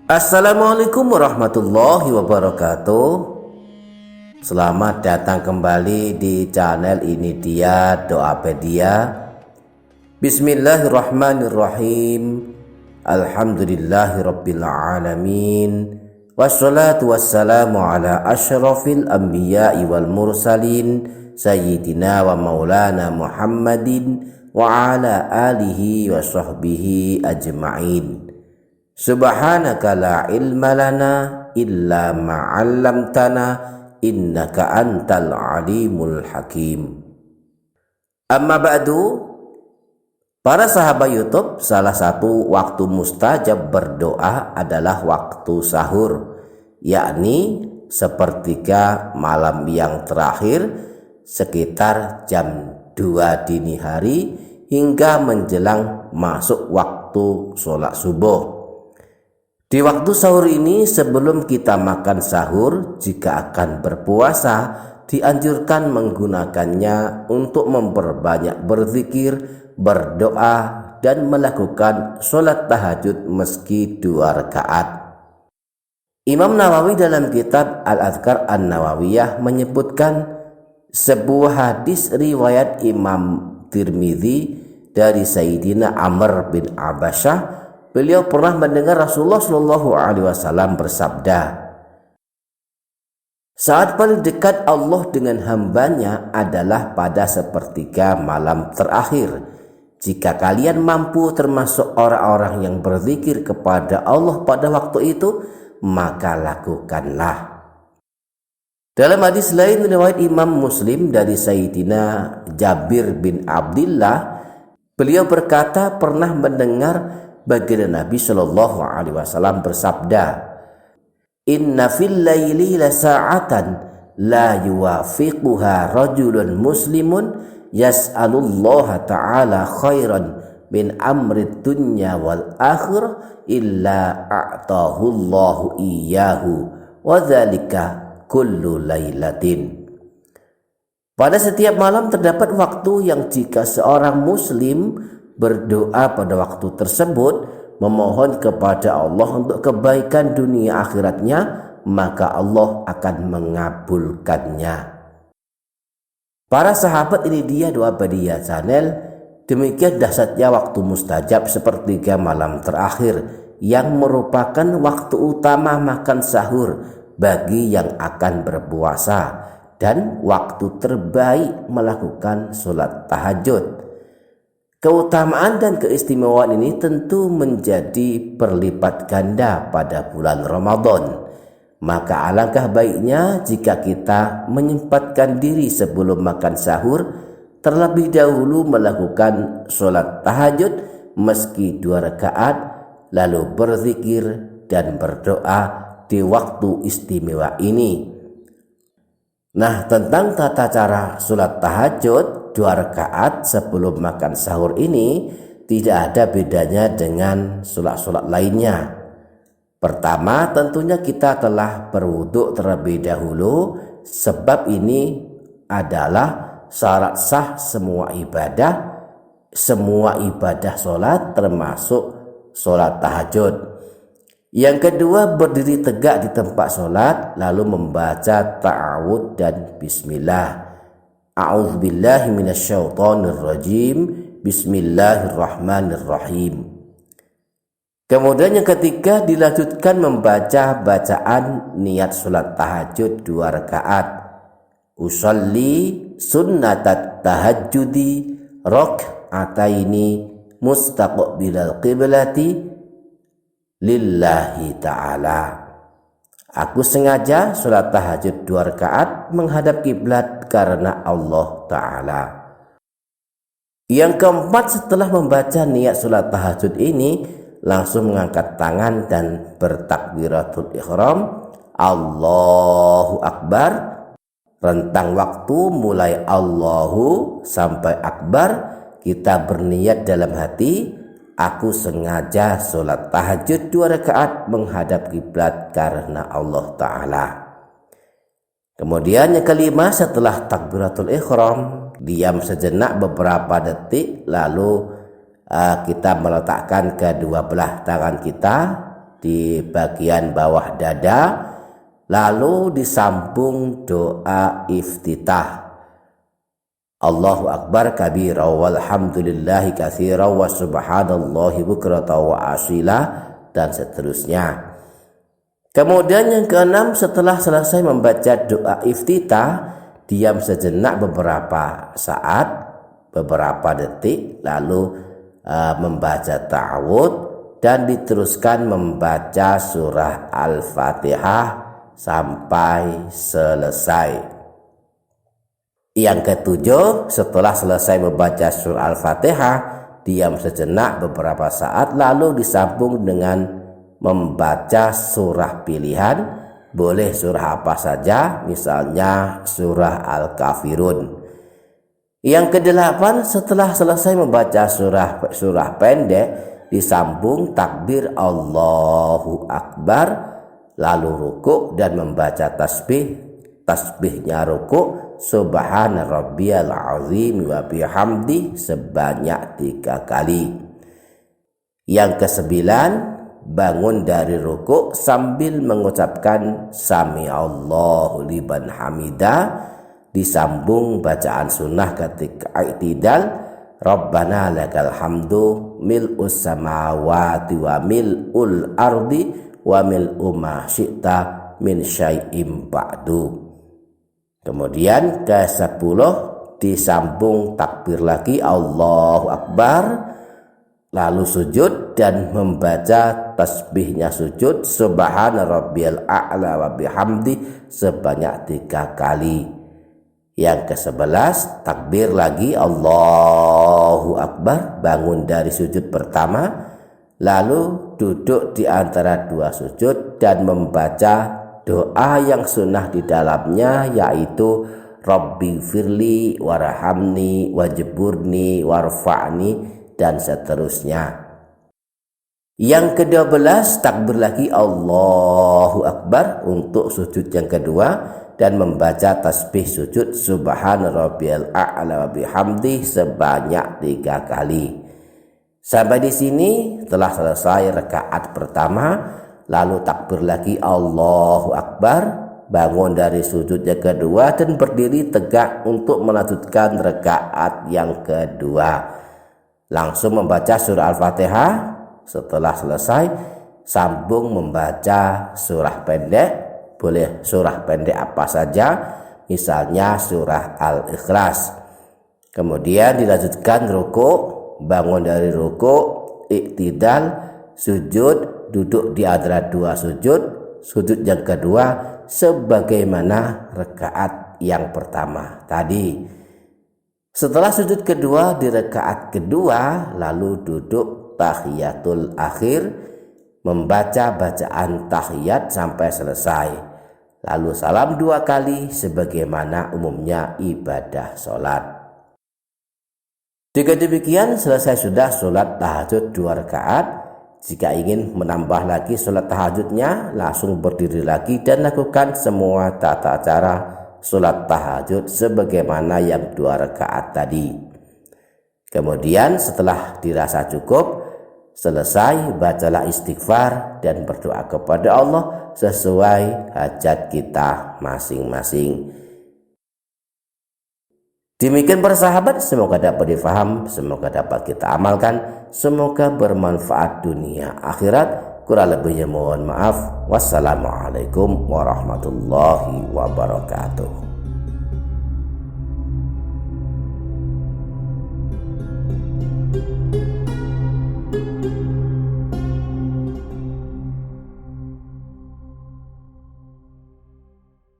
Assalamualaikum warahmatullahi wabarakatuh. Selamat datang kembali di channel ini dia Doapedia. Bismillahirrahmanirrahim. Alhamdulillahirabbil alamin. Wassalatu wassalamu ala asyrafil anbiya'i wal mursalin sayyidina wa maulana Muhammadin wa ala alihi wa sahbihi ajma'in. Subhanaka la ilma lana illa ma 'allamtana innaka antal alimul hakim. Amma ba'du, para sahabat YouTube, salah satu waktu mustajab berdoa adalah waktu sahur, yakni sepertiga malam yang terakhir sekitar jam 2 dini hari hingga menjelang masuk waktu sholat subuh. Di waktu sahur ini, sebelum kita makan sahur, jika akan berpuasa, dianjurkan menggunakannya untuk memperbanyak berzikir, berdoa, dan melakukan sholat tahajud meski 2 rakaat. Imam Nawawi dalam kitab Al-Adhkar An-Nawawiyah menyebutkan sebuah hadis riwayat Imam Tirmidzi dari Sayyidina Amr bin Abasyah. Beliau pernah mendengar Rasulullah SAW bersabda, saat paling dekat Allah dengan hambanya adalah pada sepertiga malam terakhir. Jika kalian mampu termasuk orang-orang yang berzikir kepada Allah pada waktu itu, maka lakukanlah. Dalam hadis lain riwayat Imam Muslim dari Sayyidina Jabir bin Abdullah, beliau berkata pernah mendengar baginda Nabi Shallallahu Alaihi Wasallam bersabda, Inna fil laili la sa'atan la yuwafiquha rajulun muslimun yas'alullaha ta'ala khairan min amri dunya wal akhirah illa a'tahu Allahu iyyahu wa dzalika kullu lailatin. Pada setiap malam terdapat waktu yang jika seorang muslim berdoa pada waktu tersebut, memohon kepada Allah untuk kebaikan dunia akhiratnya, maka Allah akan mengabulkannya. Para sahabat, ini dia Doapedia channel. Demikian dahsyatnya waktu mustajab sepertiga malam terakhir yang merupakan waktu utama makan sahur bagi yang akan berpuasa dan waktu terbaik melakukan sholat tahajud. Keutamaan dan keistimewaan ini tentu menjadi berlipat ganda pada bulan Ramadan. Maka alangkah baiknya jika kita menyempatkan diri sebelum makan sahur, terlebih dahulu melakukan sholat tahajud meski 2 rakaat, lalu berzikir dan berdoa di waktu istimewa ini. Nah, tentang tata cara sholat tahajud 2 rakaat sebelum makan sahur ini tidak ada bedanya dengan sholat-sholat lainnya. Pertama, tentunya kita telah berwudhu terlebih dahulu, sebab ini adalah syarat sah semua ibadah sholat termasuk sholat tahajud. Yang kedua, berdiri tegak di tempat sholat lalu membaca ta'awudz dan bismillah. A'udzubillahi minasyaitonirrajim. Bismillahirrahmanirrahim. Kemudian yang ketiga, dilanjutkan membaca bacaan niat sholat tahajud 2 rakaat. Usolli sunnatat tahajudi rak'ataini mustaqbilal qiblati lillahi ta'ala. Aku sengaja sholat tahajud 2 rakaat menghadap kiblat karena Allah Ta'ala. Yang keempat, setelah membaca niat sholat tahajud ini, langsung mengangkat tangan dan bertakbiratul ihram. Allahu Akbar. Rentang waktu mulai Allahu sampai Akbar, kita berniat dalam hati, aku sengaja sholat tahajud 2 rakaat menghadap kiblat karena Allah Ta'ala. Kemudian yang kelima, setelah takbiratul ihram, diam sejenak beberapa detik, lalu kita meletakkan kedua belah tangan kita di bagian bawah dada, lalu disambung doa iftitah. Allahu Akbar kabira walhamdulillahi katsira wa subhanallahi bukrata wa asila, dan seterusnya. Kemudian yang keenam, setelah selesai membaca doa iftitah, diam sejenak beberapa saat, beberapa detik, lalu membaca ta'awudz dan diteruskan membaca surah Al-Fatihah sampai selesai. Yang ketujuh, setelah selesai membaca surah Al-Fatihah, diam sejenak beberapa saat, lalu disambung dengan membaca surah pilihan. Boleh surah apa saja, misalnya surah Al-Kafirun. Yang kedelapan, setelah selesai membaca surah pendek, disambung takbir Allahu Akbar, lalu rukuk dan membaca tasbihnya rukuk subhana rabbiyal azim wa bihamdi sebanyak 3 kali. Yang kesembilan, bangun dari rukuk sambil mengucapkan sami Allahu liman hamidah, disambung bacaan sunnah ketika i'tidal, Rabbana lakal hamdu mil'us samawati wa mil'ul ardi wa mil'u ma syi'ta min syai'im ba'du. Kemudian ke-10, disambung takbir lagi Allahu Akbar, lalu sujud dan membaca tasbihnya sujud subhana rabbiyal a'la wa bihamdi sebanyak 3 kali. Yang ke-11, takbir lagi Allahu Akbar, bangun dari sujud pertama, lalu duduk di antara 2 sujud dan membaca doa yang sunnah di dalamnya, yaitu Rabbi firli warhamni wajburni warfa'ni, dan seterusnya. Yang ke-12, takbir lagi Allahu Akbar untuk sujud yang kedua dan membaca tasbih sujud subhana rabbiyal a'la wa bihamdi sebanyak 3 kali. Sampai di sini telah selesai rakaat pertama. Lalu takbir lagi Allahu Akbar, bangun dari sujud yang kedua dan berdiri tegak untuk melanjutkan rakaat yang kedua. Langsung membaca surah Al-Fatihah. Setelah selesai, sambung membaca surah pendek. Boleh surah pendek apa saja, misalnya surah Al-Ikhlas. Kemudian dilanjutkan rukuk, bangun dari rukuk, i'tidal, sujud, duduk di antara 2 sujud yang kedua sebagaimana rakaat yang pertama tadi. Setelah sujud kedua di rakaat kedua, lalu duduk tahiyatul akhir, membaca bacaan tahiyat sampai selesai, lalu salam 2 kali sebagaimana umumnya ibadah sholat. Jika demikian, selesai sudah sholat tahajud 2 rakaat. Jika ingin menambah lagi sholat tahajudnya, langsung berdiri lagi dan lakukan semua tata cara sholat tahajud sebagaimana yang 2 rakaat tadi. Kemudian setelah dirasa cukup, selesai, bacalah istighfar dan berdoa kepada Allah sesuai hajat kita masing-masing. Demikian para sahabat, semoga dapat difaham, semoga dapat kita amalkan, semoga bermanfaat dunia akhirat. Kurang lebihnya mohon maaf. Wassalamualaikum warahmatullahi wabarakatuh.